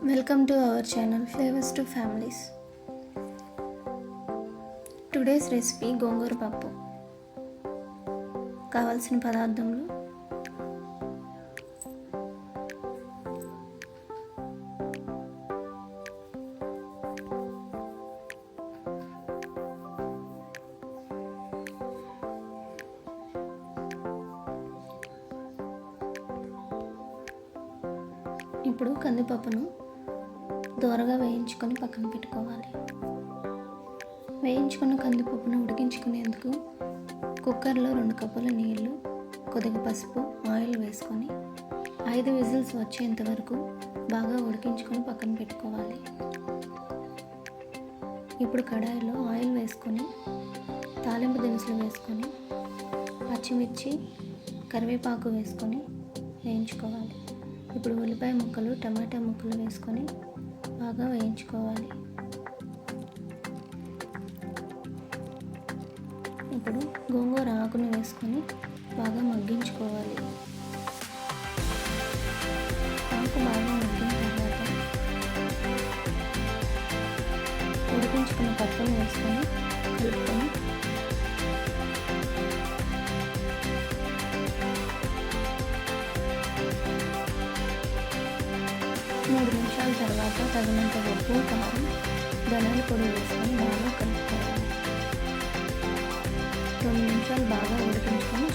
Welcome to our channel Flavors to Families. Today's recipe గోంగూర పప్పు. కావాల్సిన పదార్థములు ఇప్పుడు కందిపప్పును దోరగా వేయించుకొని పక్కన పెట్టుకోవాలి. వేయించుకున్న కందిపప్పును ఉడికించుకునేందుకు కుక్కర్లో 2 కప్పుల నీళ్లు, కొద్దిగా పసుపు, ఆయిల్ వేసుకొని 5 విజిల్స్ వచ్చేంత వరకు బాగా ఉడికించుకొని పక్కన పెట్టుకోవాలి. ఇప్పుడు కడాయిలో ఆయిల్ వేసుకొని తాలింపు దినుసులు వేసుకొని పచ్చిమిర్చి, కరివేపాకు వేసుకొని వేయించుకోవాలి. ఇప్పుడు ఉల్లిపాయ ముక్కలు, టమాటా ముక్కలు వేసుకొని బాగా వేయించుకోవాలి. ఇప్పుడు గోంగూర ఆకును వేసుకొని బాగా మగ్గించుకోవాలి. ఆకు బాగా మగ్గిన తర్వాత ఉడికించుకున్న పప్పును వేసుకొని కలుపుకొని 3 నిమిషాల తర్వాత తగినంత ఉప్పు, కారం, ధనియాల పొడి వేసుకొని బాగా కలుపుకోవాలి. 2 నిమిషాలు బాగా ఉడికించుకొని